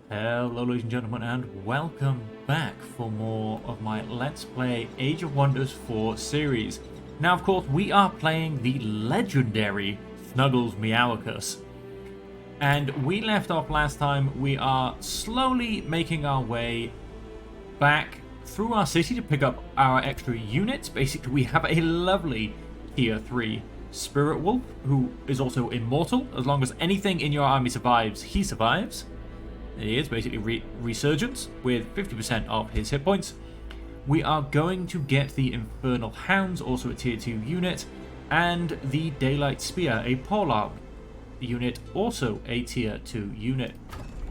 Hello ladies and gentlemen, and welcome back for more of my Let's Play Age of Wonders 4 series. Now of course we are playing the legendary Snuggles Meowicus. And we left off last time. We are slowly making our way back through our city to pick up our extra units. Basically we have a lovely tier 3 Spirit Wolf who is also immortal. As long as anything in your army survives, he survives. He is basically resurgence with 50% of his hit points. We are going to get the Infernal Hounds, also a tier 2 unit, and the Daylight Spear, a polearm unit, also a tier 2 unit.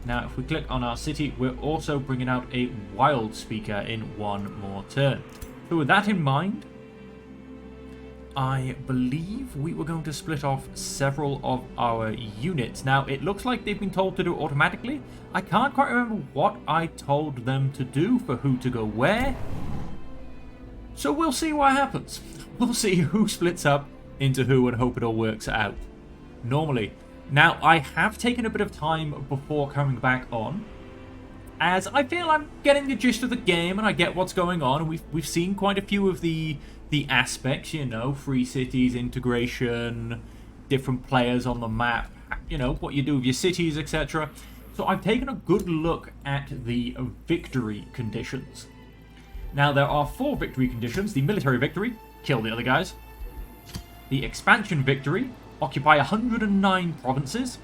Now if we click on our city, we're also bringing out a Wild Speaker in one more turn. So with that in mind, I believe we were going to split off several of our units. Now, it looks like they've been told to do it automatically. I can't quite remember what I told them to do for who to go where. So we'll see what happens. We'll see who splits up into who and hope it all works out. Normally. Now, I have taken a bit of time before coming back on, as I feel I'm getting the gist of the game and I get what's going on. And we've seen quite a few of the aspects, you know, free cities, integration, different players on the map, you know, what you do with your cities, etc. So I've taken a good look at the victory conditions. Now there are 4 victory conditions. The military victory, kill the other guys. The expansion victory, occupy 109 provinces.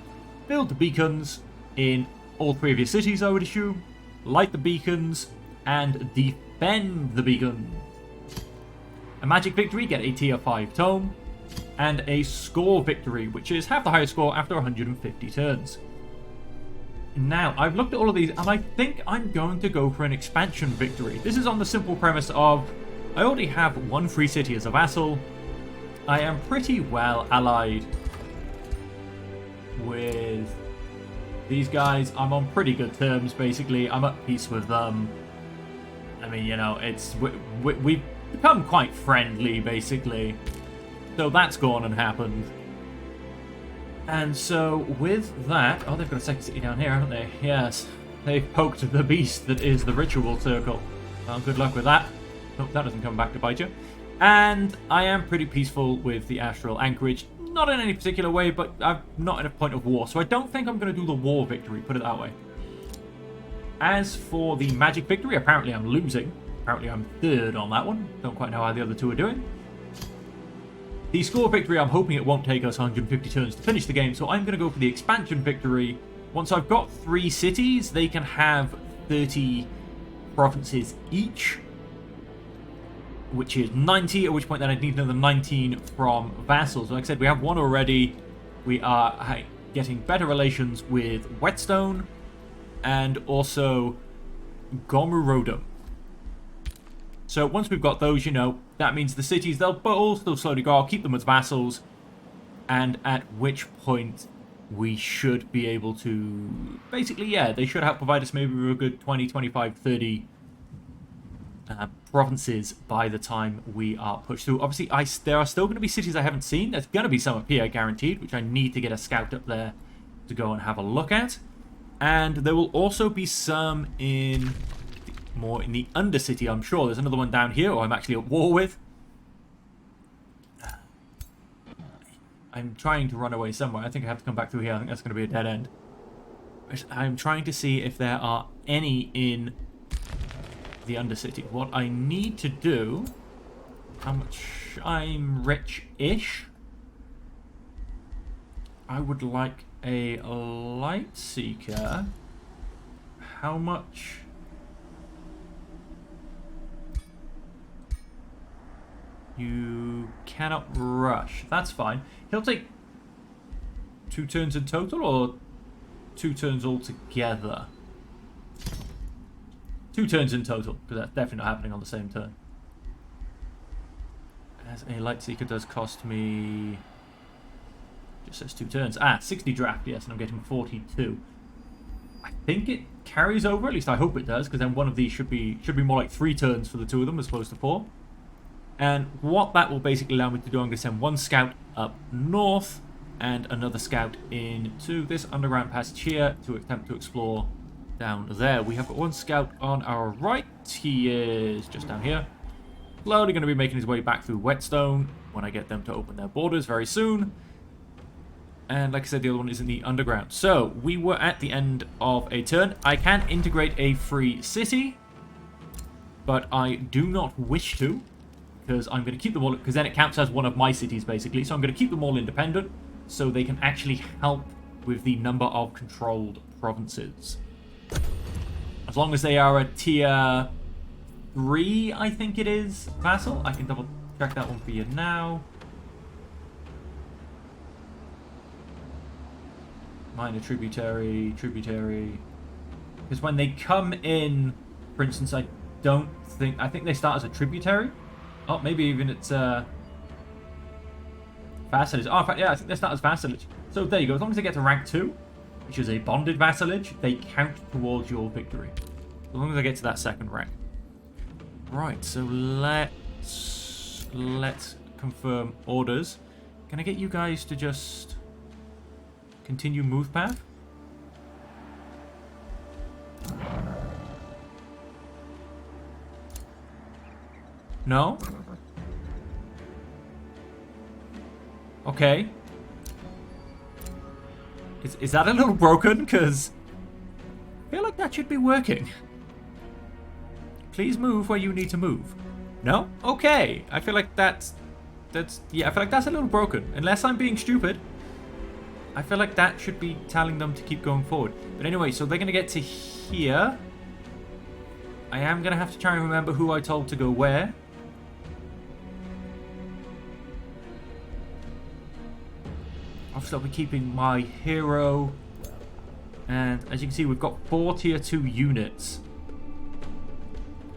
Build the beacons in all 3 of your cities, I would assume. Light the beacons and defend the beacons. A magic victory, get a tier 5 tome, and a score victory, which is half the highest score after 150 turns. Now, I've looked at all of these, and I think I'm going to go for an expansion victory. This is on the simple premise of, I already have 1 free city as a vassal. I am pretty well allied with these guys. I'm on pretty good terms, basically. I'm at peace with them. I mean, you know, it's we've become quite friendly, basically. So that's gone and happened. And so with that... Oh, they've got a second city down here, haven't they? Yes. They've poked the beast that is the ritual circle. Well, good luck with that. Hope that doesn't come back to bite you. And I am pretty peaceful with the Astral Anchorage. Not in any particular way, but I'm not in a point of war. So I don't think I'm going to do the war victory, put it that way. As for the magic victory, apparently I'm losing. Apparently I'm 3rd on that one. Don't quite know how the other 2 are doing. The score victory, I'm hoping it won't take us 150 turns to finish the game, so I'm going to go for the expansion victory. Once I've got 3 cities, they can have 30 provinces each, which is 90, at which point then I'd need another 19 from vassals. Like I said, we have 1 already. We are getting better relations with Whetstone and also Gomurodom. So once we've got those, you know, that means the cities, they'll all still slowly go. I'll keep them as vassals. And at which point we should be able to... Basically, yeah, they should have provide us maybe with a good 20, 25, 30 provinces by the time we are pushed through. Obviously, there are still going to be cities I haven't seen. There's going to be some up here, guaranteed, which I need to get a scout up there to go and have a look at. And there will also be some in... more in the Undercity, I'm sure. There's another one down here, or I'm actually at war with. I'm trying to run away somewhere. I think I have to come back through here. I think that's going to be a dead end. I'm trying to see if there are any in the Undercity. What I need to do... How much... I'm rich-ish. I would like a Light Seeker. How much... You cannot rush. That's fine. He'll take 2 turns in total, or 2 turns altogether? 2 turns in total, because that's definitely not happening on the same turn. As a Light Seeker does cost me... Just says 2 turns. 60 draft, yes, and I'm getting 42. I think it carries over, at least I hope it does, because then one of these should be more like 3 turns for the 2 of them as opposed to 4. And what that will basically allow me to do, I'm going to send 1 scout up north and another scout into this underground passage here to attempt to explore down there. We have got one scout on our right. He is just down here. Slowly going to be making his way back through Whetstone when I get them to open their borders very soon. And like I said, the other one is in the underground. So, we were at the end of a turn. I can integrate a free city, but I do not wish to, because I'm going to keep them all, because then it counts as one of my cities, basically. So I'm going to keep them all independent, so they can actually help with the number of controlled provinces. As long as they are a tier 3, I think it is, vassal. I can double check that one for you now. Minor tributary. Because when they come in, for instance, I think they start as a tributary. Oh, maybe even it's vassalage. Oh, in fact, yeah, I think they start as vassalage. So there you go. As long as they get to rank 2, which is a bonded vassalage, they count towards your victory. As long as they get to that second rank. Right, so let's confirm orders. Can I get you guys to just continue move path? No? Okay. Is that a little broken? Because I feel like that should be working. Please move where you need to move. No? Okay. I feel like that's yeah, I feel like that's a little broken. Unless I'm being stupid. I feel like that should be telling them to keep going forward. But anyway, so they're going to get to here. I am going to have to try and remember who I told to go where. Obviously, I'll be keeping my hero. And as you can see, we've got 4 tier 2 units.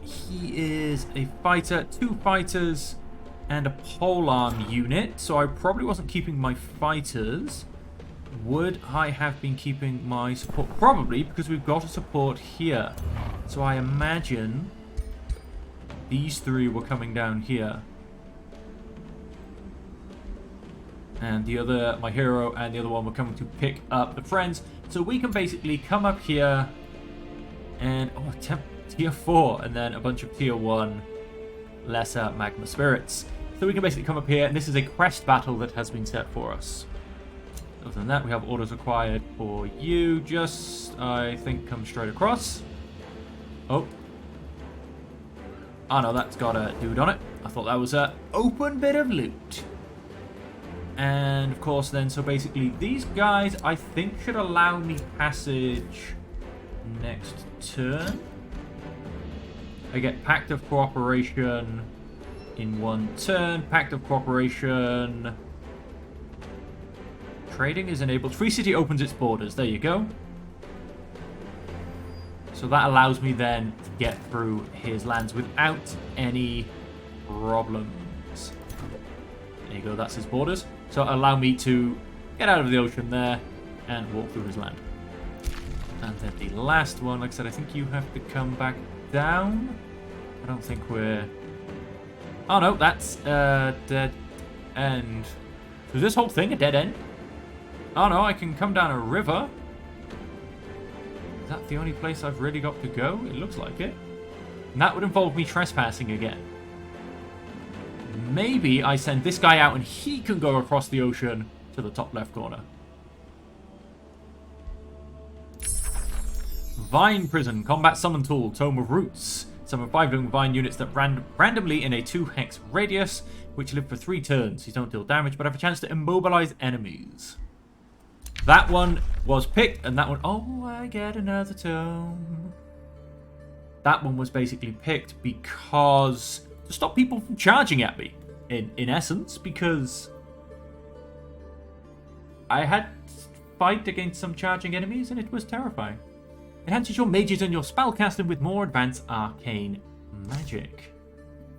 He is a fighter, 2 fighters, and a polearm unit. So I probably wasn't keeping my fighters. Would I have been keeping my support? Probably, because we've got a support here. So I imagine these 3 were coming down here. And the other, my hero and the other one were coming to pick up the friends. So we can basically come up here and, tier 4, and then a bunch of tier 1 lesser magma spirits. So we can basically come up here, and this is a quest battle that has been set for us. Other than that, we have orders required for you. Just, I think, come straight across. Oh. Oh no, that's got a dude on it. I thought that was an open bit of loot. And of course then, so basically these guys I think should allow me passage next turn. I get Pact of Cooperation in 1 turn. Pact of Cooperation. Trading is enabled. Free City opens its borders. There you go. So that allows me then to get through his lands without any problems. There you go, that's his borders. So allow me to get out of the ocean there and walk through his land. And then the last one, like I said, I think you have to come back down. I don't think we're... Oh no, that's a dead end. So is this whole thing a dead end? Oh no, I can come down a river. Is that the only place I've really got to go? It looks like it. And that would involve me trespassing again. Maybe I send this guy out and he can go across the ocean to the top left corner. Vine Prison. Combat Summon Tool. Tome of Roots. Summon 5 living vine units that randomly in a 2-hex radius, which live for 3 turns. These don't deal damage, but have a chance to immobilize enemies. That one was picked, and that one... Oh, I get another tome. That one was basically picked because... to stop people from charging at me, in essence, because I had to fight against some charging enemies, and it was terrifying. Enhances your mages and your spellcasting with more advanced arcane magic.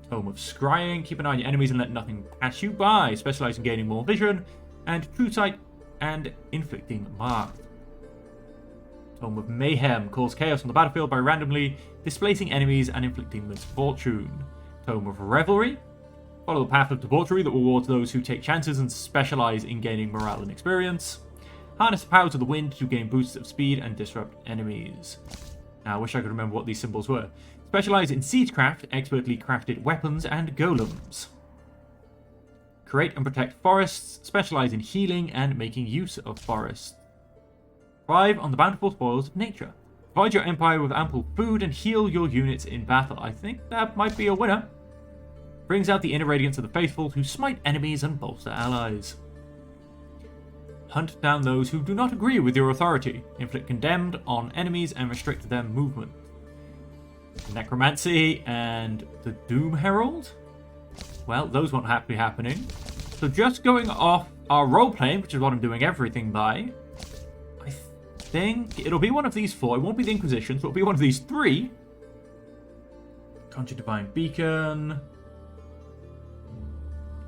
Tome of Scrying. Keep an eye on your enemies and let nothing pass you by. Specialize in gaining more vision, and true sight, and inflicting mark. Tome of Mayhem. Cause chaos on the battlefield by randomly displacing enemies and inflicting misfortune. Tome of Revelry. Follow the path of debauchery that will reward those who take chances and specialize in gaining morale and experience. Harness the powers of the wind to gain boosts of speed and disrupt enemies. Now, I wish I could remember what these symbols were. Specialize in siegecraft, expertly crafted weapons, and golems. Create and protect forests, specialize in healing and making use of forests. Thrive on the bountiful spoils of nature. Provide your empire with ample food and heal your units in battle. I think that might be a winner. Brings out the inner radiance of the faithful who smite enemies and bolster allies. Hunt down those who do not agree with your authority. Inflict condemned on enemies and restrict their movement. Necromancy and the Doom Herald? Well, those won't be happening. So just going off our role-playing, which is what I'm doing everything by, I think it'll be one of these 4. It won't be the Inquisition, so it'll be one of these 3. Conjure Divine Beacon.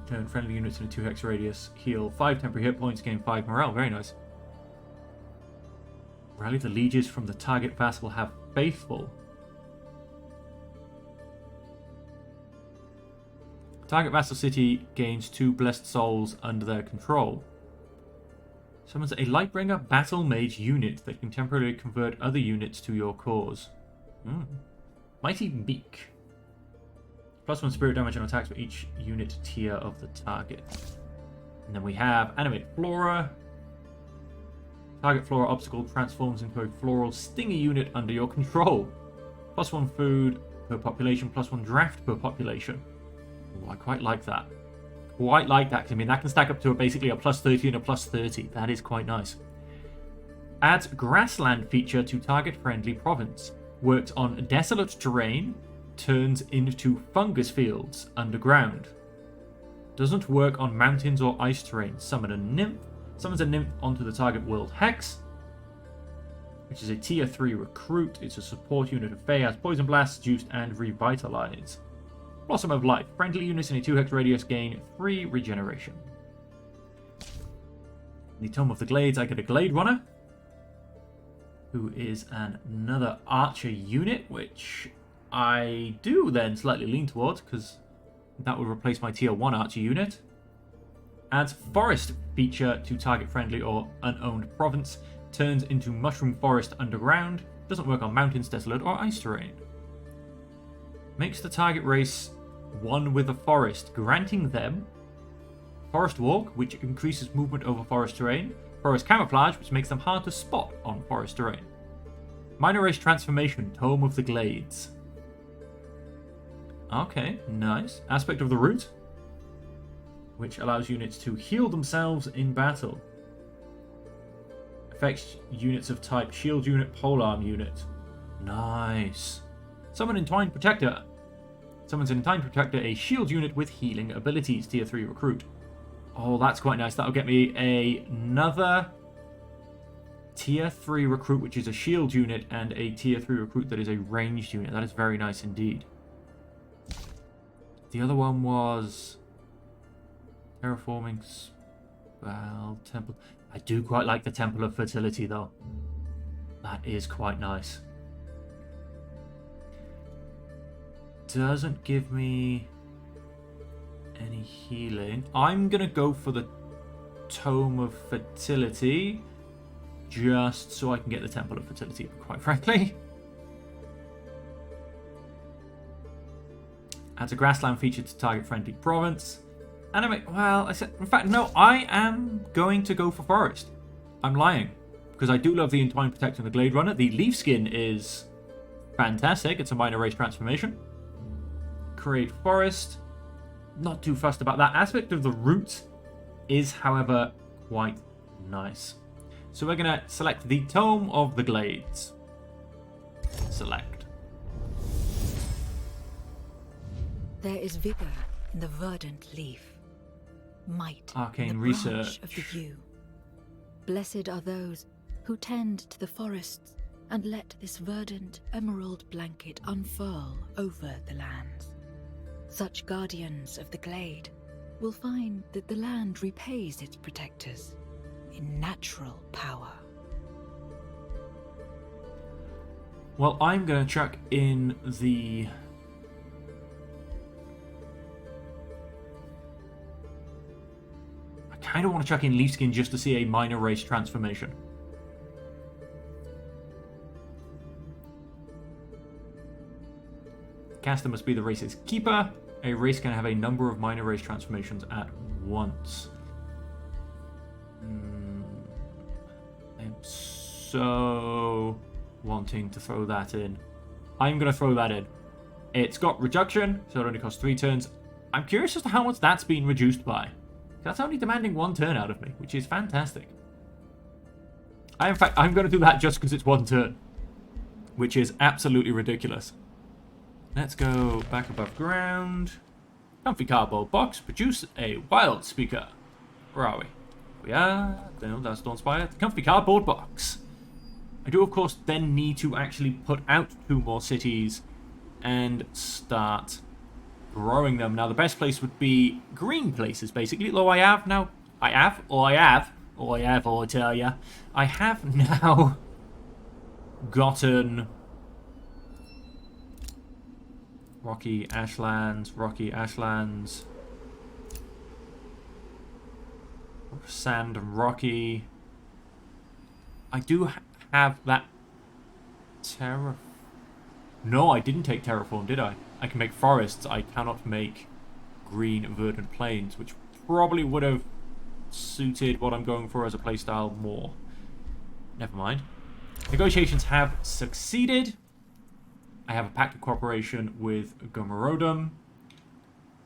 Turn friendly units in a 2-hex radius. Heal 5 temporary hit points, gain 5 morale. Very nice. Rally the lieges from the target vassal. Have faithful. Target vassal city gains 2 blessed souls under their control. Summons a Lightbringer battle mage unit that can temporarily convert other units to your cause. Mighty Beak. +1 spirit damage on attacks for each unit tier of the target. And then we have Animate Flora. Target flora obstacle transforms into a floral stingy unit under your control. +1 food per population, +1 draft per population. Ooh, I quite like that. Quite like that, because I mean that can stack up to basically a +30 and a +30. That is quite nice. Adds grassland feature to target friendly province. Works on desolate terrain. Turns into fungus fields underground. Doesn't work on mountains or ice terrain. Summon a nymph. Summons a nymph onto the target world hex, which is a tier 3 recruit. It's a support unit of Fey, has poison blast, juiced, and revitalize. Blossom of Life. Friendly units in a 2-hex radius gain 3 regeneration. In the Tome of the Glades, I get a Glade Runner, who is another archer unit, which I do then slightly lean towards, because that would replace my tier 1 archer unit. Adds forest feature to target friendly or unowned province. Turns into mushroom forest underground. Doesn't work on mountains, desolate, or ice terrain. Makes the target race one with a forest, granting them Forest Walk, which increases movement over forest terrain. Forest Camouflage, which makes them hard to spot on forest terrain. Minor Race Transformation, Tome of the Glades. Okay, nice. Aspect of the Root, which allows units to heal themselves in battle. Affects units of type Shield Unit, Polearm Unit. Nice. Summon Entwined Protector. Summons Entwined Protector, a shield unit with healing abilities, tier 3 recruit. Oh, that's quite nice. That'll get me another tier 3 recruit, which is a shield unit, and a tier 3 recruit that is a ranged unit. That is very nice indeed. The other one was Terraforming Spell Temple. I do quite like the Temple of Fertility, though. That is quite nice. Doesn't give me any healing. I'm going to go for the Tome of Fertility, just so I can get the Temple of Fertility, quite frankly. Adds a grassland feature to target friendly province. Animate, well, I said, in fact, no, I am going to go for forest. I'm lying, because I do love the Entwined Protector and the Glade Runner. The leaf skin is fantastic. It's a minor race transformation. Create forest. Not too fussed about that. Aspect of the root is, however, quite nice. So we're going to select the Tome of the Glades. Select. There is vigor in the verdant leaf, might Arcane in the research branch of the yew. Blessed are those who tend to the forests and let this verdant emerald blanket unfurl over the lands. Such guardians of the glade will find that the land repays its protectors in natural power. Well, I'm going to chuck in the... I kind of want to chuck in leaf skin just to see a minor race transformation. Caster must be the race's keeper. A race can have a number of minor race transformations at once. I'm so wanting to throw that in. I'm going to throw that in. It's got reduction, so it only costs 3 turns. I'm curious as to how much that's been reduced by. That's only demanding 1 turn out of me, which is fantastic. In fact, I'm going to do that just because it's 1 turn, which is absolutely ridiculous. Let's go back above ground. Comfy cardboard box. Produce a wild speaker. Where are we? We are... No, that's Dawnspire. The comfy cardboard box. I do, of course, then need to actually put out 2 more cities and start growing them. Now, the best place would be green places, basically. Though I have now... I have, I tell ya. I have now gotten... Rocky Ashlands. Sand and rocky. I do have that terra... No, I didn't take terraform, did I? I can make forests. I cannot make green verdant plains, which probably would have suited what I'm going for as a playstyle more. Never mind. Negotiations have succeeded. I have a pact of cooperation with Gomerodum.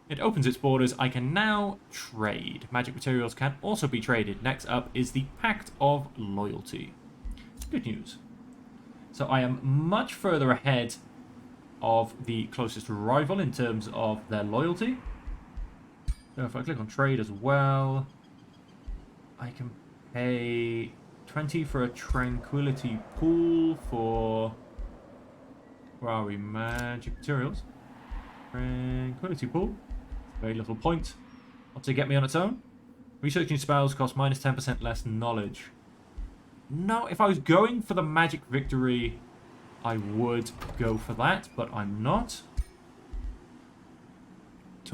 It opens its borders. I can now trade. Magic materials can also be traded. Next up is the Pact of Loyalty. Good news. So I am much further ahead of the closest rival in terms of their loyalty. So if I click on trade as well, I can pay 20 for a tranquility pool for... Where are we? Magic materials. Tranquility pool. Very little point. What's it get me on its own? Researching spells costs minus 10% less knowledge. No, if I was going for the magic victory, I would go for that, but I'm not.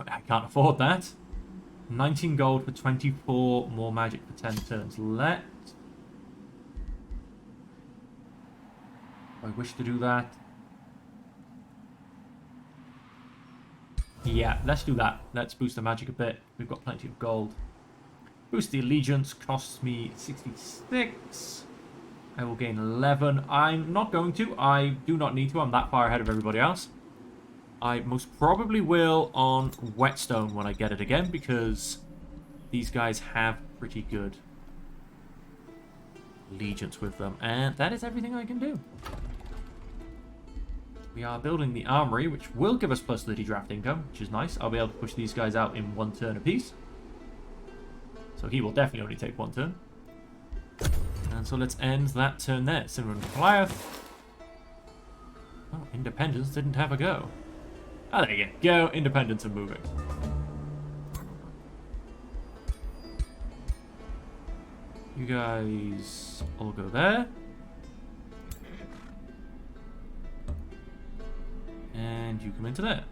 I can't afford that. 19 gold for 24 more magic for 10 turns. I wish to do that. Yeah, let's do that. Let's boost the magic a bit. We've got plenty of gold. Boost the allegiance costs me 66. I will gain 11. I'm not going to. I do not need to. I'm that far ahead of everybody else. I most probably will on Whetstone when I get it again, because these guys have pretty good allegiance with them. And that is everything I can do. We are building the armory, which will give us plus 30 draft income, which is nice. I'll be able to push these guys out in 1 turn apiece. So he will definitely only take 1 turn. And so let's end that turn there. Cinnamon Goliath. Oh, Independence didn't have a go. Oh, there you go. Independence and moving. You guys all go there. And you come into there.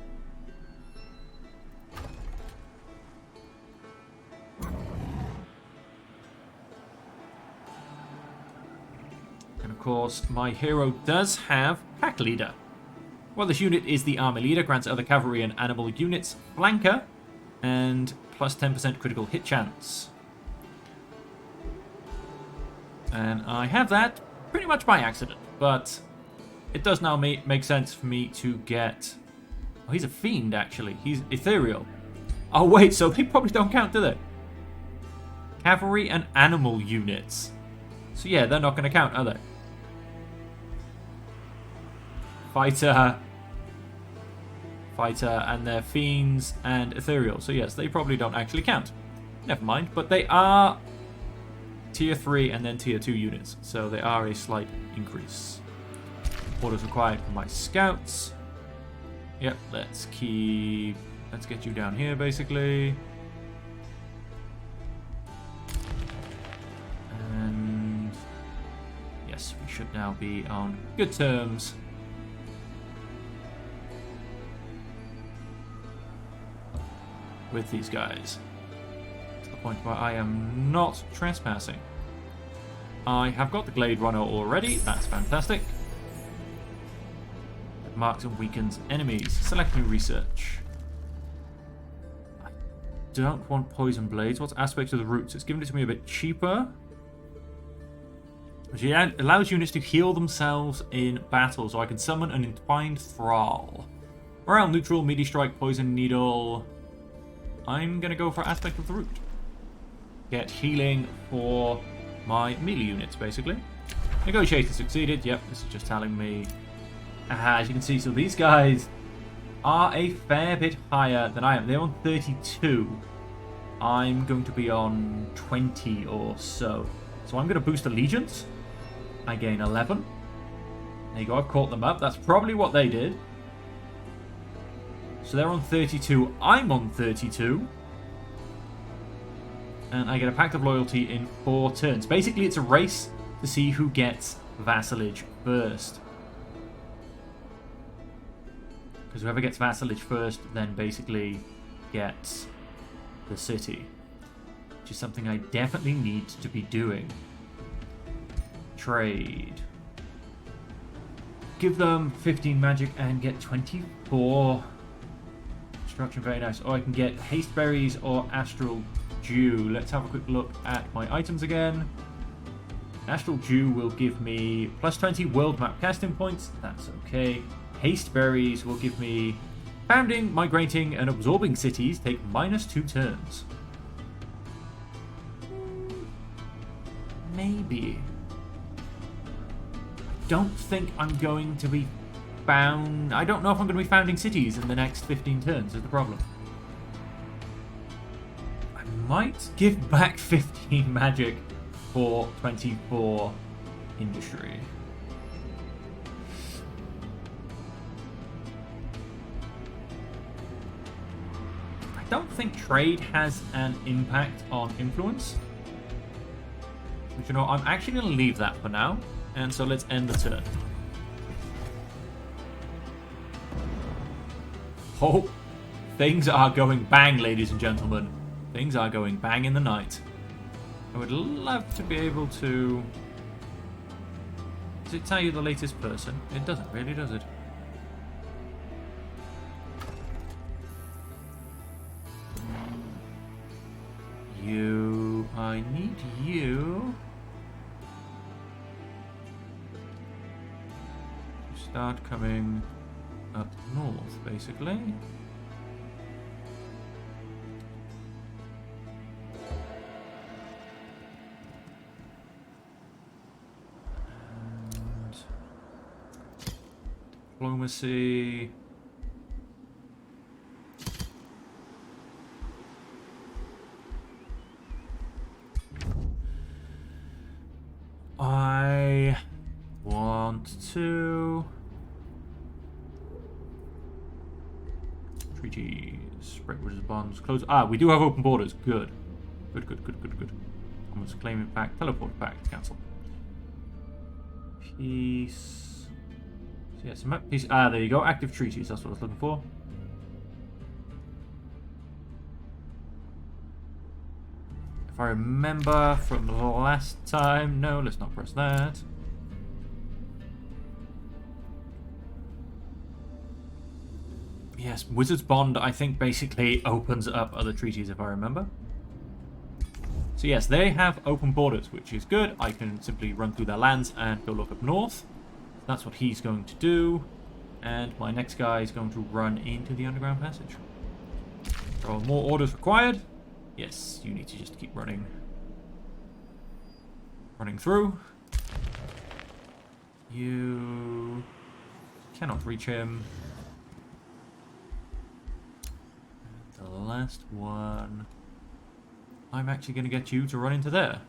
And of course, my hero does have Pack Leader. Well, this unit is the Army Leader, grants other cavalry and animal units Flanker, and plus 10% critical hit chance. And I have that pretty much by accident, but it does now make sense for me to get... Oh, he's a fiend, actually. He's ethereal. Oh, wait, so they probably don't count, do they? Cavalry and animal units. So yeah, they're not going to count, are they? Fighter, and they're fiends and ethereal. So yes, they probably don't actually count. Never mind, but they are tier 3 and then tier 2 units. So they are a slight increase. Orders required for my scouts. Yep, let's get you down here, basically. And yes, we should now be on good terms. With these guys. To the point where I am not trespassing. I have got the Glade Runner already. That's fantastic. Marks and weakens enemies. Select new research. I don't want poison blades. What's aspects of the roots? It's giving it to me a bit cheaper. Which allows units to heal themselves in battle, so I can summon an entwined thrall. Morale neutral, melee strike, poison needle. I'm gonna go for aspect of the root. Get healing for my melee units, basically. Negotiator succeeded. Yep, this is just telling me. As you can see, so these guys are a fair bit higher than I am. They're on 32. I'm going to be on 20 or so. So I'm going to boost allegiance. I gain 11. There you go, I've caught them up. That's probably what they did. So they're on 32. I'm on 32. And I get a Pact of Loyalty in 4 turns. Basically, it's a race to see who gets vassalage first. Because whoever gets vassalage first then basically gets the city. Which is something I definitely need to be doing. Trade. Give them 15 magic and get 24. Destruction, very nice. Oh, I can get haste berries or astral dew. Let's have a quick look at my items again. Astral dew will give me plus 20 world map casting points. That's okay. Haste berries will give me founding, migrating, and absorbing cities take -2 turns. Maybe. I don't think I'm going to be found. I don't know if I'm going to be founding cities in the next 15 turns, is the problem. I might give back 15 magic for 24 industry. I don't think trade has an impact on influence. But you know, I'm actually going to leave that for now. And so let's end the turn. Oh, things are going bang, ladies and gentlemen. Things are going bang in the night. I would love to be able to... Does it tell you the latest person? It doesn't really, does it? You... I need you... to start coming up north, basically. Diplomacy. I want to... Treaties, break bridges, bonds, close... Ah, we do have open borders. Good. Good. Almost claiming pact, teleport pact, cancel. Peace. So yes, peace. Ah, there you go. Active treaties, that's what I was looking for. If I remember from the last time... No, let's not press that. Yes, Wizard's Bond, I think, basically opens up other treaties, if I remember. So yes, they have open borders, which is good. I can simply run through their lands and go look up north. That's what he's going to do. And my next guy is going to run into the underground passage. So more orders required. Yes, you need to just keep running. Running through. You cannot reach him. The last one. I'm actually going to get you to run into there.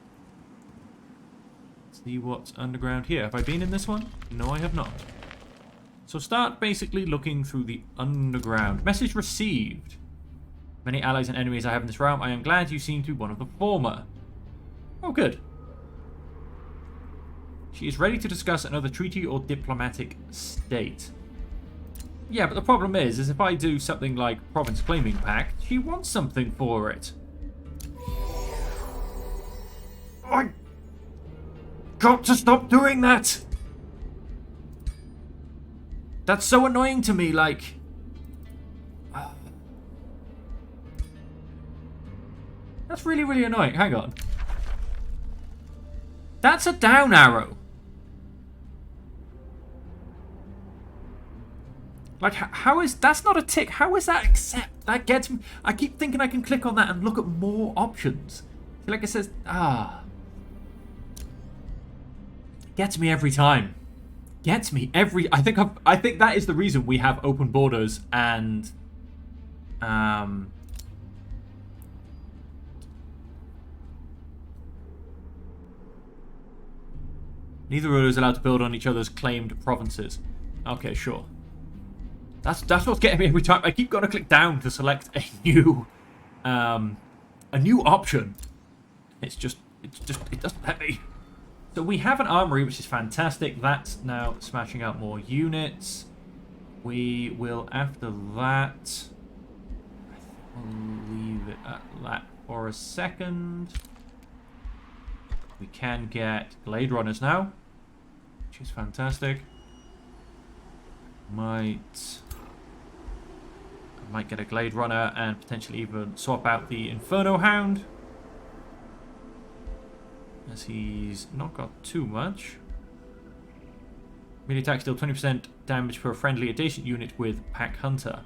See what's underground here. Have I been in this one? No, I have not. So start basically looking through the underground. Message received. Many allies and enemies I have in this realm. I am glad you seem to be one of the former. Oh, good. She is ready to discuss another treaty or diplomatic state. Yeah, but the problem is if I do something like Province Claiming Pact, she wants something for it. I got to stop doing that! That's so annoying to me, like... That's really, really annoying. Hang on. That's a down arrow. Like, how is... That's not a tick. How is that accept? That gets me... I keep thinking I can click on that and look at more options. Like it says... Gets me every time. Gets me every... I think that is the reason we have open borders and... Neither ruler is allowed to build on each other's claimed provinces. Okay, sure. That's what's getting me every time. I keep going to click down to select a new option. It doesn't let me. So we have an armory, which is fantastic. That's now smashing out more units. We will, after that, I think we'll leave it at that for a second. We can get Glade Runners now, which is fantastic. I might get a Glade Runner and potentially even swap out the Inferno Hound, as he's not got too much. Melee attack deal 20% damage per friendly adjacent unit with Pack Hunter.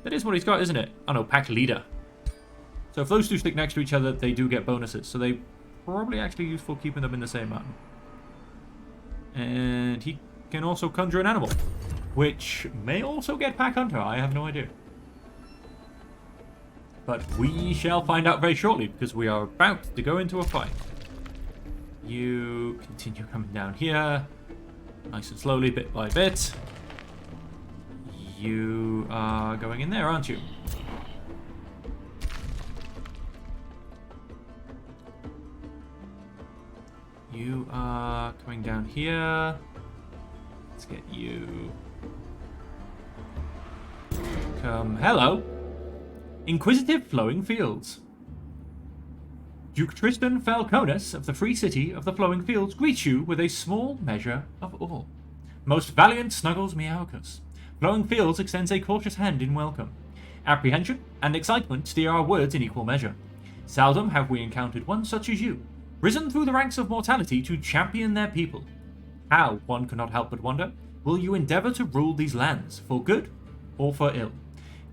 That is what he's got, isn't it? Oh no, Pack Leader. So if those two stick next to each other, they do get bonuses. So they probably actually useful keeping them in the same mountain. And he can also conjure an animal, which may also get Pack Hunter. I have no idea. But we shall find out very shortly, because we are about to go into a fight. You continue coming down here, nice and slowly, bit by bit. You are going in there, aren't you? You are coming down here. Let's get you. Come. Hello. Inquisitive Flowing Fields. Duke Tristan Falconis of the Free City of the Flowing Fields greets you with a small measure of awe. Most valiant Snuggles Meowicus. Flowing Fields extends a cautious hand in welcome. Apprehension and excitement steer our words in equal measure. Seldom have we encountered one such as you, risen through the ranks of mortality to champion their people. How, one cannot help but wonder, will you endeavour to rule these lands, for good or for ill?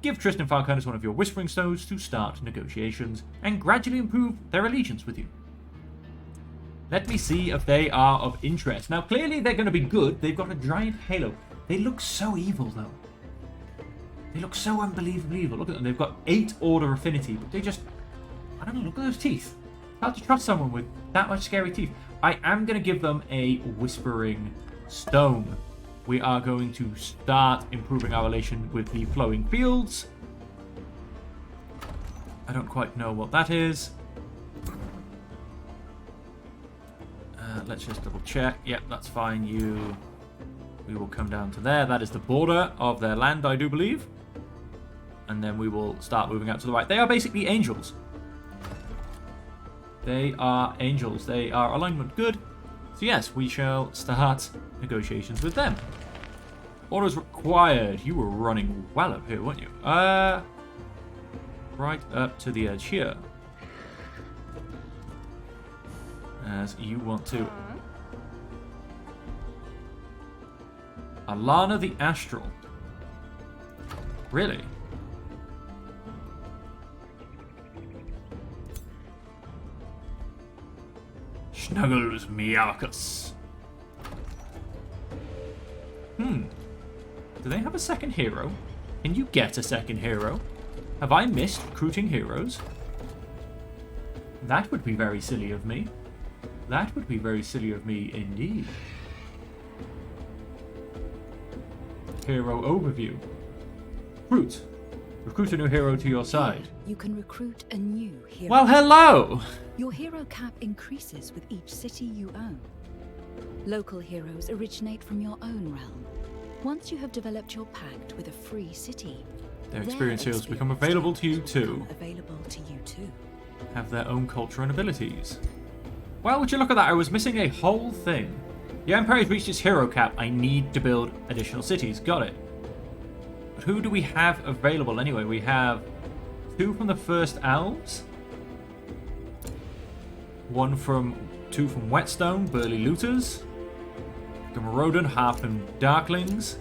Give Tristan Falconis one of your Whispering Stones to start negotiations, and gradually improve their allegiance with you. Let me see if they are of interest. Now, clearly they're going to be good. They've got a giant halo. They look so evil, though. They look so unbelievably evil. Look at them. They've got 8 Order Affinity, but they just... I don't know, look at those teeth. Hard to trust someone with that much scary teeth. I am going to give them a Whispering Stone. We are going to start improving our relation with the Flowing Fields. I don't quite know what that is. Let's just double check. Yep, that's fine. We will come down to there. That is the border of their land, I do believe. And then we will start moving out to the right. They are basically angels. They are angels. They are alignment good. So yes, we shall start negotiations with them. Orders required. You were running well up here, weren't you? Right up to the edge here. As you want to. Alana the Astral. Really? Snuggles Meowicus. Do they have a second hero? Can you get a second hero? Have I missed recruiting heroes? That would be very silly of me. That would be very silly of me indeed. Hero overview. Recruit. Recruit a new hero to your side. You can recruit a new hero. Well, hello! Your hero cap increases with each city you own. Local heroes originate from your own realm. Once you have developed your pact with a free city, their experience heroes become available to you too. Have their own culture and abilities. Well, would you look at that? I was missing a whole thing. The Empire has reached its hero cap. I need to build additional cities. Got it. But who do we have available anyway? We have 2 from the First Elves. 2 from Whetstone, Burly Looters. Rodden, Harpened Darklings.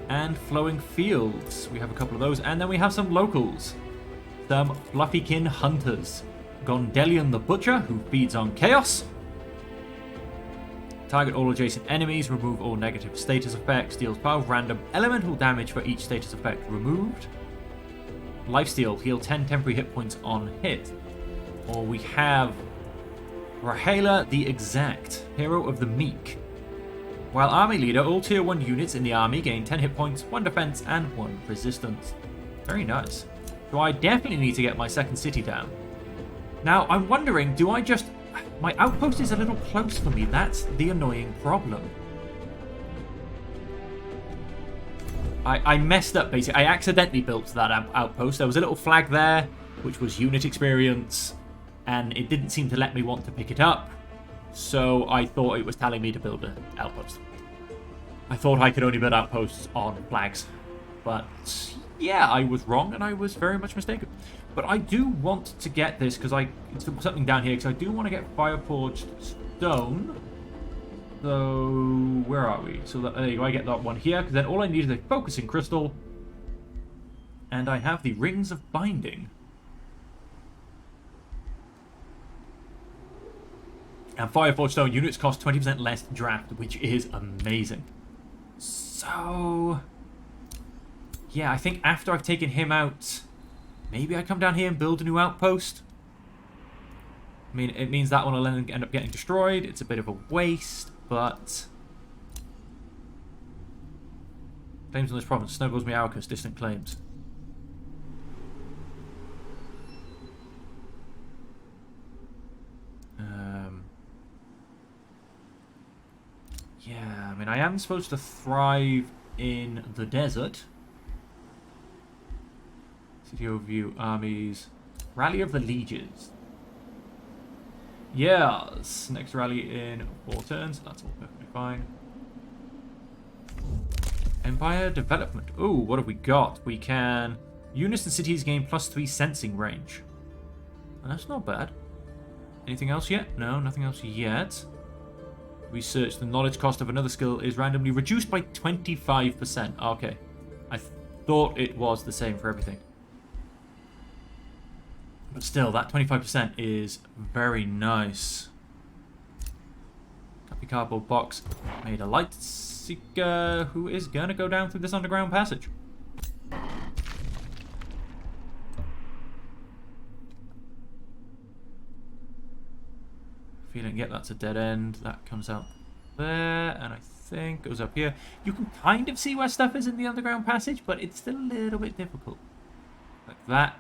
And Flowing Fields. We have a couple of those. And then we have some locals. Some Fluffykin Hunters. Gondelion the Butcher, who feeds on chaos. Target all adjacent enemies, remove all negative status effects, deals 12 random elemental damage for each status effect removed. Lifesteal, heal 10 temporary hit points on hit. Or we have Rahala the Exact, Hero of the Meek. While army leader, all tier 1 units in the army gain 10 hit points, 1 defense, and 1 resistance. Very nice. So I definitely need to get my second city down. Now, I'm wondering, do I just... My outpost is a little close for me. That's the annoying problem. I messed up, basically. I accidentally built that outpost. There was a little flag there, which was unit experience, and it didn't seem to let me want to pick it up. So I thought it was telling me to build an outpost. I thought I could only build outposts on flags. But yeah, I was wrong, and I was very much mistaken. But I do want to get this, because it's something down here, because I do want to get Fireforged Stone. So, where are we? So, there you go, I get that one here, because then all I need is a Focusing Crystal. And I have the Rings of Binding. And Fireforged Stone units cost 20% less draft, which is amazing. So, yeah, I think after I've taken him out... Maybe I come down here and build a new outpost. I mean, it means that one will end up getting destroyed. It's a bit of a waste, but... Claims on this province. Snuggles Meowicus, distant claims. Yeah, I mean, I am supposed to thrive in the desert. City overview, armies, rally of the lieges. Yes, next rally in 4 turns. That's all perfectly fine. Empire development. Ooh, what have we got? We can units and cities gain +3 sensing range. That's not bad. Anything else yet? No, nothing else yet. Research. The knowledge cost of another skill is randomly reduced by 25%. Okay, I thought it was the same for everything. But still, that 25% is very nice. Copy cardboard box. Made a light seeker who is going to go down through this underground passage. Feeling, yep, that's a dead end. That comes out there, and I think goes up here. You can kind of see where stuff is in the underground passage, but it's still a little bit difficult. Like that.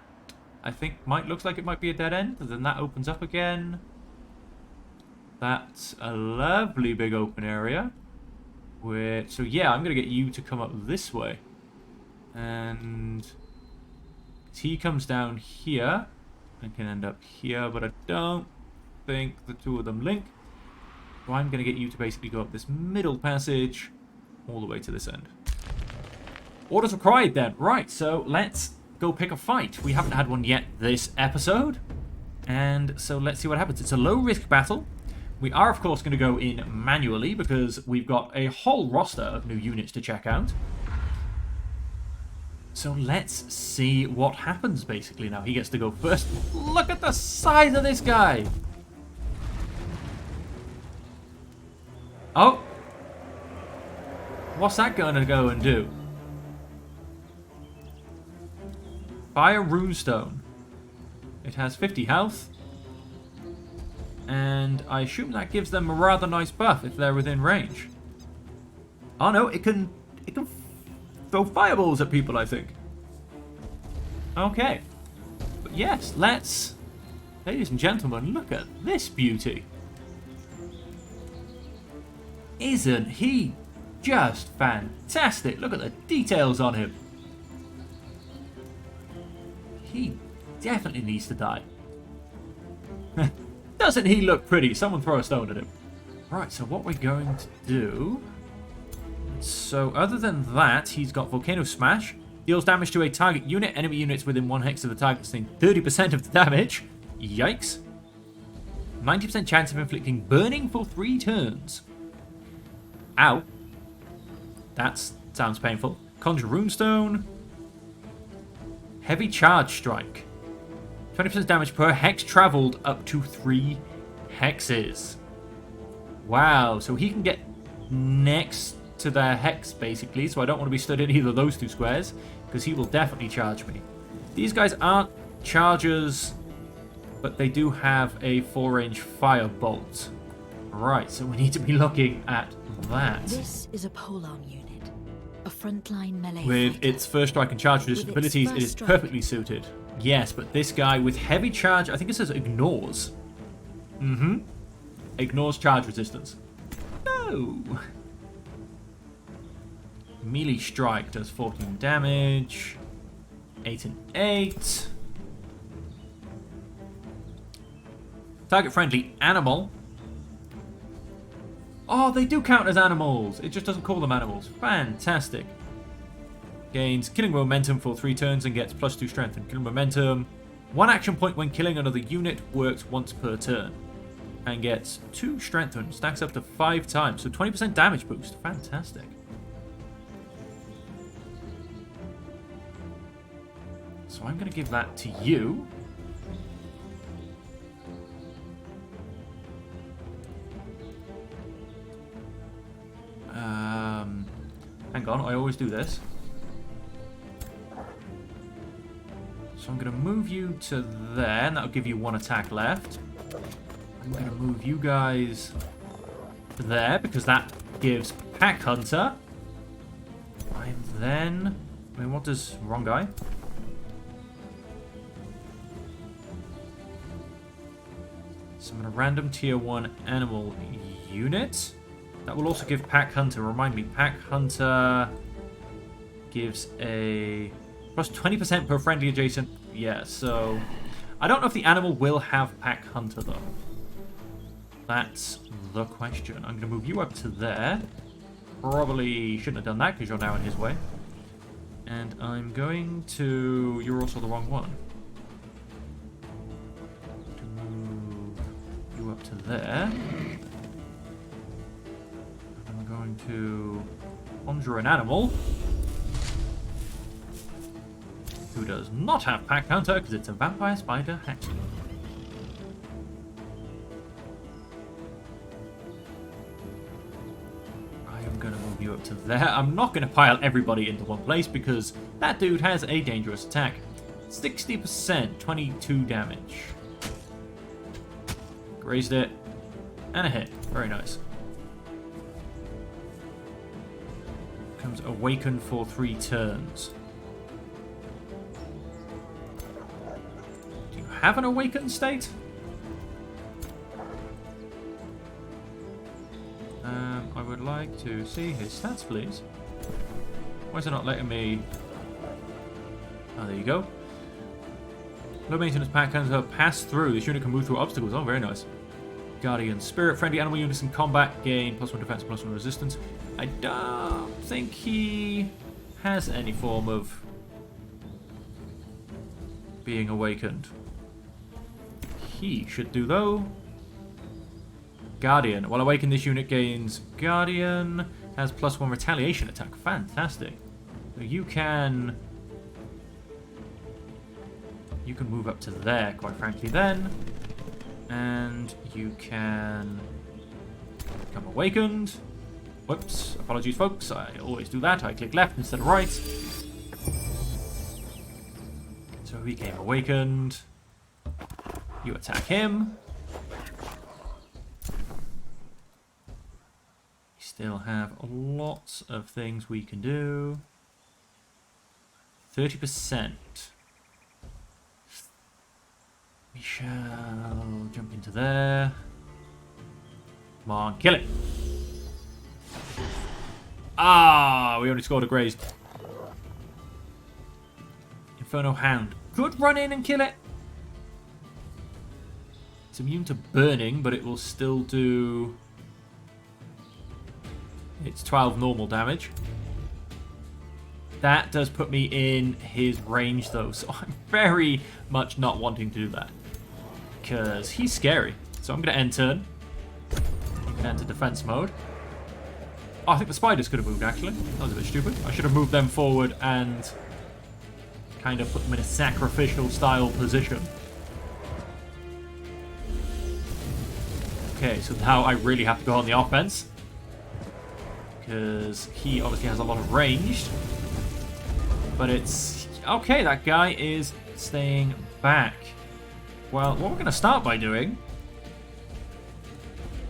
I think looks like it might be a dead end, and then that opens up again. That's a lovely big open area. So yeah, I'm going to get you to come up this way. And he comes down here and can end up here, but I don't think the two of them link. So I'm going to get you to basically go up this middle passage all the way to this end. Orders required then. Right, so let's go pick a fight. We haven't had one yet this episode, and so let's see what happens. It's a low risk battle. We are of course going to go in manually because we've got a whole roster of new units to check out. So let's see what happens basically. Now he gets to go first. Look at the size of this guy. Oh, what's that going to go and do? Fire Runestone. It has 50 health. And I assume that gives them a rather nice buff if they're within range. Oh no, it can throw fireballs at people, I think. Okay. But yes, let's... Ladies and gentlemen, look at this beauty. Isn't he just fantastic? Look at the details on him. He definitely needs to die. Doesn't he look pretty? Someone throw a stone at him. Right, so what we're going to do... So, other than that, he's got Volcano Smash. Deals damage to a target unit. Enemy units within 1 hex of the target sustain 30% of the damage. Yikes. 90% chance of inflicting burning for 3 turns. Ow. That sounds painful. Conjure Runestone. Heavy Charge Strike. 20% damage per hex traveled up to 3 hexes. Wow, so he can get next to their hex, basically, so I don't want to be stood in either of those 2 squares, because he will definitely charge me. These guys aren't chargers, but they do have a 4-range firebolt. Right, so we need to be looking at that. This is a polearm unit, a frontline melee With fighter. its first strike and charge resistant With its abilities, it first is strike. perfectly suited. Yes, but this guy with heavy charge, I think it says ignores. Ignores charge resistance. No! Melee strike does 14 damage. 8 and 8. Target friendly animal. Oh, they do count as animals. It just doesn't call them animals. Fantastic. Gains killing momentum for 3 turns and gets +2 strength and killing momentum. 1 action point when killing another unit, works once per turn. And gets 2 strength and stacks up to 5 times. So 20% damage boost. Fantastic. So I'm going to give that to you. Hang on, I always do this. So I'm going to move you to there, and that'll give you 1 attack left. I'm going to move you guys to there, because that gives Pack Hunter. And then... I mean, what does... Wrong guy. Summon a random tier 1 animal unit. That will also give Pack Hunter. Remind me, Pack Hunter gives a plus 20% per friendly adjacent. Yeah, so I don't know if the animal will have Pack Hunter though. That's the question. I'm going to move you up to there. Probably shouldn't have done that because you're now in his way. And I'm going to... You're also the wrong one. To move you up to there. I'm going to conjure an animal who does not have Pack Hunter because it's a vampire spider hatchling. I am going to move you up to there. I'm not going to pile everybody into one place because that dude has a dangerous attack. 60%, 22 damage. Grazed it. And a hit. Very nice. Becomes awakened for 3 turns. Do you have an awakened state? I would like to see his stats, please. Why is it not letting me... Oh, there you go. Low maintenance Pack Hunter pass through. This unit can move through obstacles. Oh, very nice. Guardian Spirit. Friendly animal units in combat gain +1 defense, +1 resistance. I don't think he has any form of being awakened. He should do, though. Guardian. While awakened, this unit gains Guardian. Has +1 retaliation attack. Fantastic. So you can move up to there, quite frankly, then. And you can become awakened. Whoops, apologies folks, I always do that. I click left instead of right. So he became awakened. You attack him. We still have lots of things we can do. 30%. We shall jump into there. Come on, kill it. Ah, we only scored a grazed. Inferno Hound. Could run in and kill it. It's immune to burning, but it will still do It's 12 normal damage. That does put me in his range, though, so I'm very much not wanting to do that. Because he's scary. So I'm going to end turn. I'm going to enter defense mode. Oh, I think the spiders could have moved, actually. That was a bit stupid. I should have moved them forward and kind of put them in a sacrificial style position. Okay, so now I really have to go on the offense. Because he obviously has a lot of range. But it's... Okay, that guy is staying back. Well, what we're going to start by doing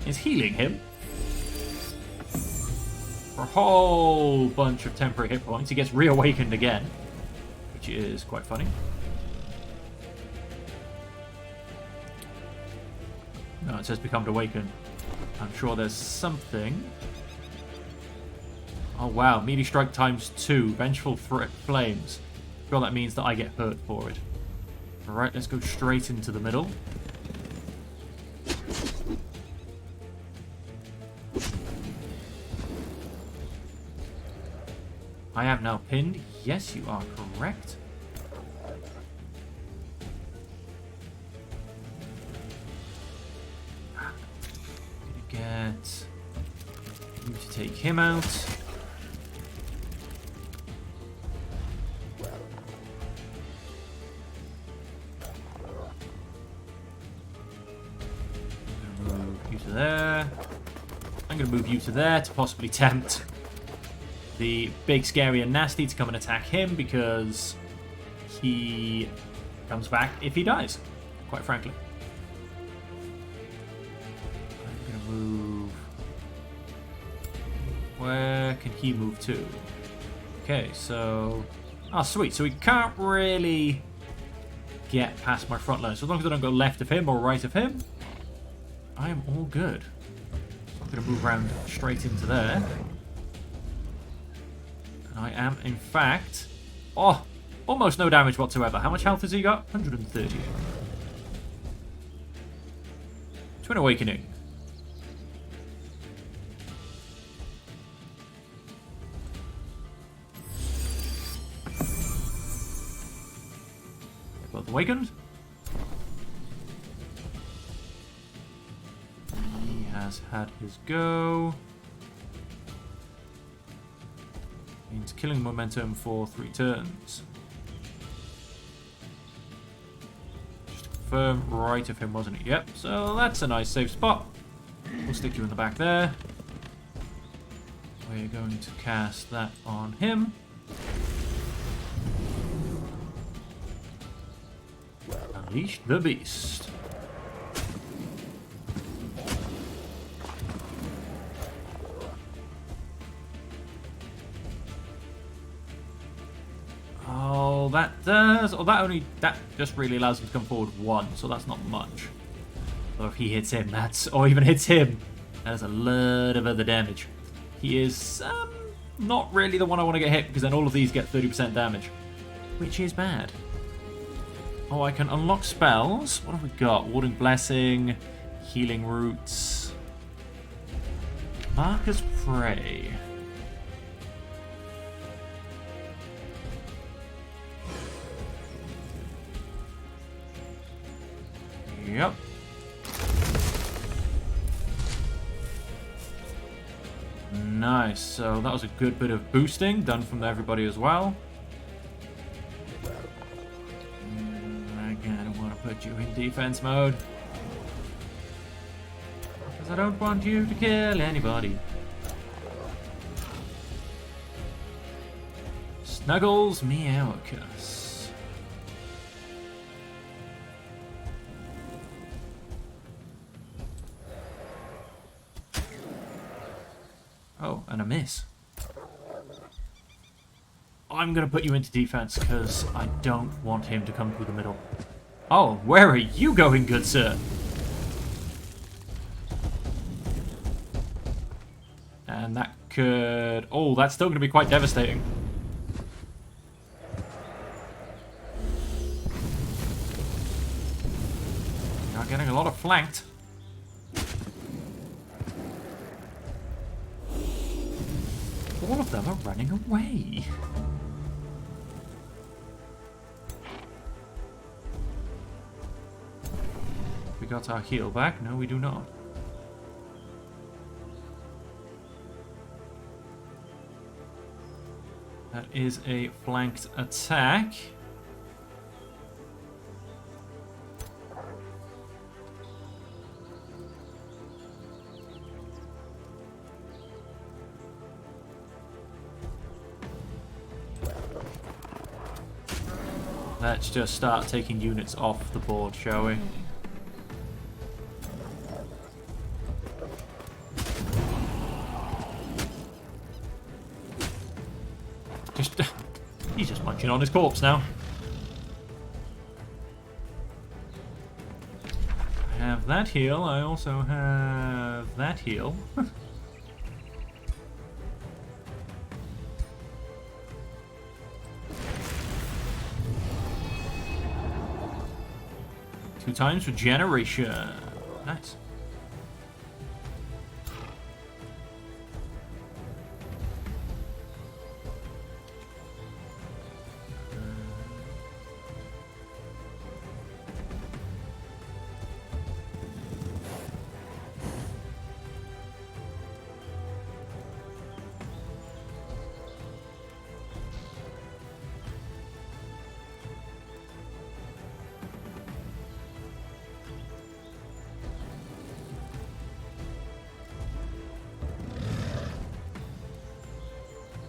is healing him for a whole bunch of temporary hit points. He gets reawakened again, which is quite funny. No, it says become awakened. I'm sure there's something. Oh wow, melee strike times 2, vengeful flames. I'm sure that means that I get hurt for it. Alright, let's go straight into the middle. I have now pinned. Yes, you are correct. Gonna get you to take him out. There. I'm going to move you to there to possibly tempt the big, scary, and nasty to come and attack him because he comes back if he dies, quite frankly. I'm going to move... Where can he move to? Okay, so... Oh, sweet. So he can't really get past my front line. So as long as I don't go left of him or right of him, I am all good. I'm going to move around straight into there. And I am, in fact... Oh! Almost no damage whatsoever. How much health has he got? 130. Twin Awakening. Both awakened. Has had his go. Means killing momentum for 3 turns. Just to confirm, right of him, wasn't it? Yep, so that's a nice safe spot. We'll stick you in the back there. We're going to cast that on him. Unleash the beast. That does, or that just really allows him to come forward 1, so that's not much. So if he hits him, or even hits him, that's a lot of other damage. He is not really the one I want to get hit, because then all of these get 30% damage, which is bad. Oh, I can unlock spells. What have we got? Warding Blessing, Healing Roots, Marker's Prey. Yep. Nice. So that was a good bit of boosting done from everybody as well. Again, I want to put you in defense mode. Because I don't want you to kill anybody. Snuggles Meowicus. Oh, and a miss. I'm going to put you into defense because I don't want him to come through the middle. Oh, where are you going, good sir? And that could... Oh, that's still going to be quite devastating. You're getting a lot of flanked. All of them are running away. We got our heal back. No, we do not. That is a flanked attack. Let's just start taking units off the board, shall we? He's just munching on his corpse now. I have that heal. I also have that heal. 2 times regeneration. Nice.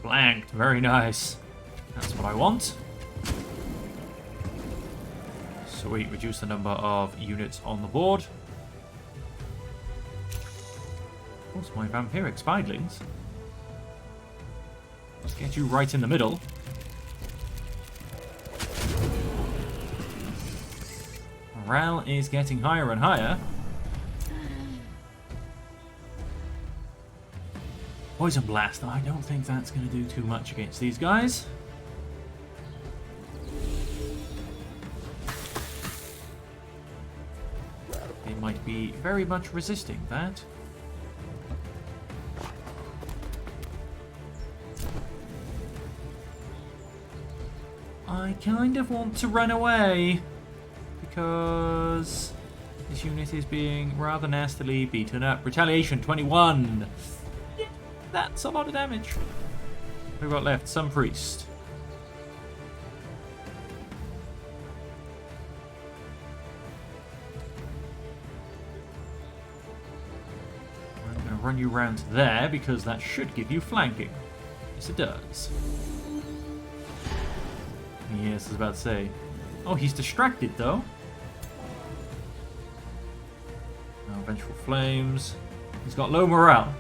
Flanked, very nice. That's what I want. Sweet, reduce the number of units on the board. Of course, my vampiric spiderlings. Let's get you right in the middle. Morale is getting higher and higher. Poison Blast, I don't think that's going to do too much against these guys. They might be very much resisting that. I kind of want to run away because this unit is being rather nastily beaten up. Retaliation 21. That's a lot of damage. What have we got left? Some priest. I'm going to run you round to there because that should give you flanking. Yes, it does. Yes, I was about to say. Oh, he's distracted though. Now, Vengeful Flames. He's got low morale.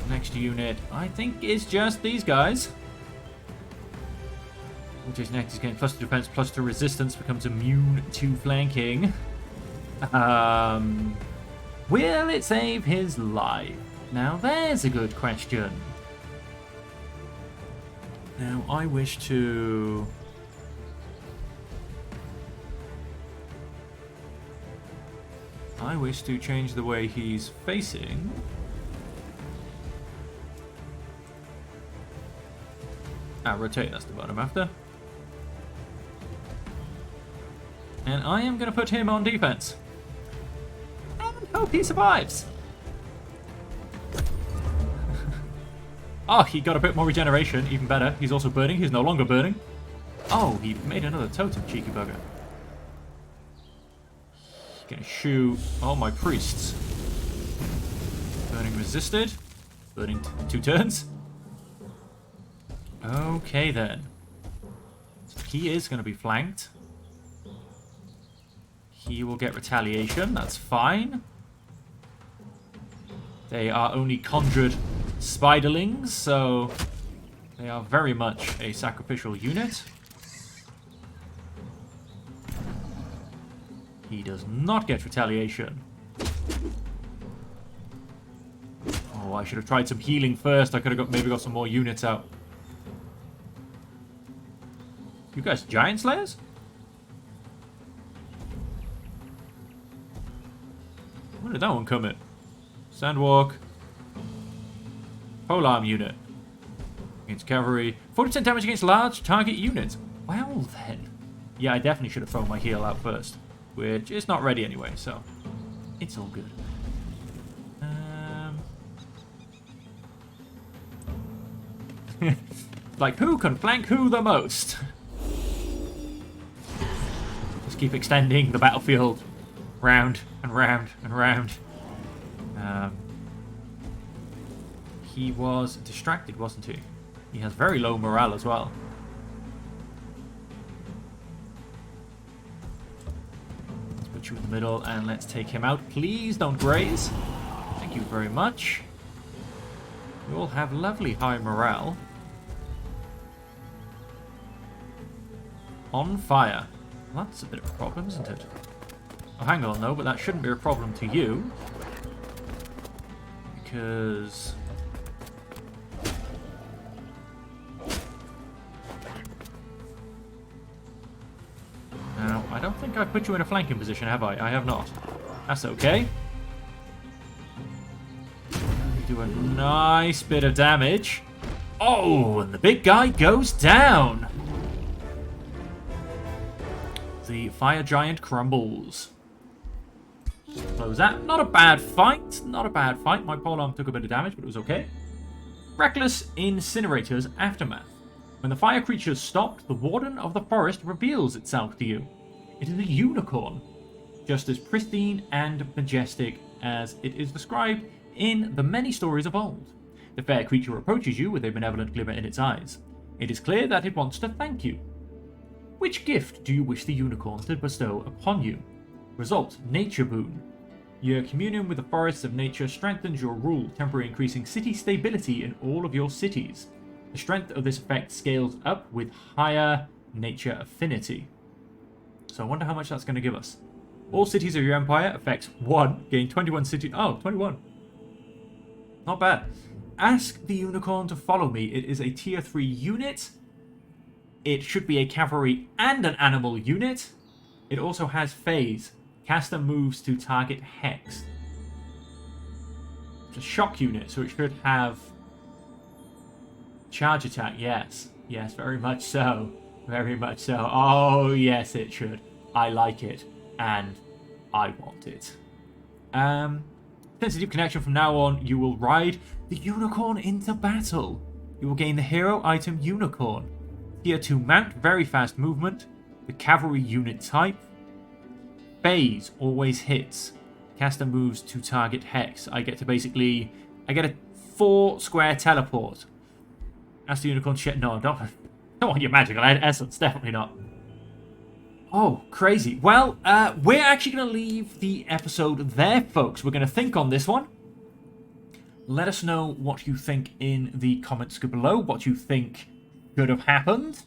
Next unit, I think, is just these guys. Which is next is getting +2 defense, +2 resistance, becomes immune to flanking. Will it save his life? Now, there's a good question. Now, I wish to... change the way he's facing. Rotate, that's the bottom after. And I am going to put him on defense. And hope he survives. Oh, he got a bit more regeneration, even better. He's also burning, he's no longer burning. Oh, he made another totem, cheeky bugger. Gonna shoot all my priests. Burning resisted. Burning 2 turns. Okay then. So he is going to be flanked. He will get retaliation, that's fine. They are only conjured spiderlings, so they are very much a sacrificial unit. He does not get retaliation. Oh, I should have tried some healing first. I could have maybe got some more units out. You guys giant slayers? Where did that one come in? Sandwalk. Polearm unit. Against cavalry. 40% damage against large target units. Well then. Yeah, I definitely should have thrown my heal out first. Which is not ready anyway, so it's all good. Like, who can flank who the most? Just keep extending the battlefield round and round and round. He was distracted, wasn't he? He has very low morale as well. Let's put you in the middle and let's take him out. Please don't graze. Thank you very much. You all have lovely high morale. On fire. Well, that's a bit of a problem, isn't it? Oh, hang on, though, but that shouldn't be a problem to you. Because... Now, I don't think I've put you in a flanking position, have I? I have not. That's okay. Do a nice bit of damage. Oh, and the big guy goes down. The fire giant crumbles. Close that. Not a bad fight. Not a bad fight. My polearm took a bit of damage, but it was okay. Reckless Incinerator's Aftermath. When the fire creature stopped, the Warden of the Forest reveals itself to you. It is a unicorn, just as pristine and majestic as it is described in the many stories of old. The fair creature approaches you with a benevolent glimmer in its eyes. It is clear that it wants to thank you. Which gift do you wish the unicorn to bestow upon you? Result, Nature Boon. Your communion with the forests of nature strengthens your rule, temporarily increasing city stability in all of your cities. The strength of this effect scales up with higher nature affinity. So I wonder how much that's going to give us. All cities of your empire, affects 1, gain 21 city... Oh, 21. Not bad. Ask the unicorn to follow me. It is a tier 3 unit. It should be a cavalry and an animal unit. It also has phase. Caster moves to target hex. It's a shock unit, so it should have charge attack. Yes. Yes, very much so. Very much so. Oh, yes, it should. I like it. And I want it. Sensitive connection. From now on, you will ride the unicorn into battle. You will gain the hero item unicorn. Tier 2 mount, very fast movement. The cavalry unit type. Phase, always hits. Caster moves to target hex. I get a 4 square teleport. That's the unicorn shit. No, don't want your magical essence, definitely not. Oh, crazy. Well, we're actually going to leave the episode there, folks. We're going to think on this one. Let us know what you think in the comments below, what you think could have happened.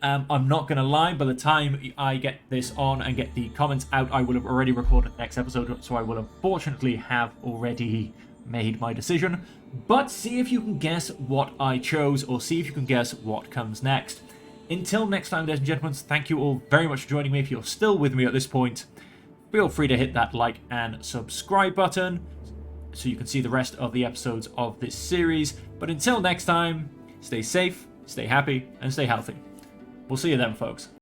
I'm not going to lie, by the time I get this on and get the comments out, I will have already recorded the next episode, so I will unfortunately have already made my decision. But see if you can guess what I chose, or see if you can guess what comes next. Until next time, ladies and gentlemen, thank you all very much for joining me. If you're still with me at this point, feel free to hit that like and subscribe button so you can see the rest of the episodes of this series. But until next time, stay safe, stay happy, and stay healthy. We'll see you then, folks.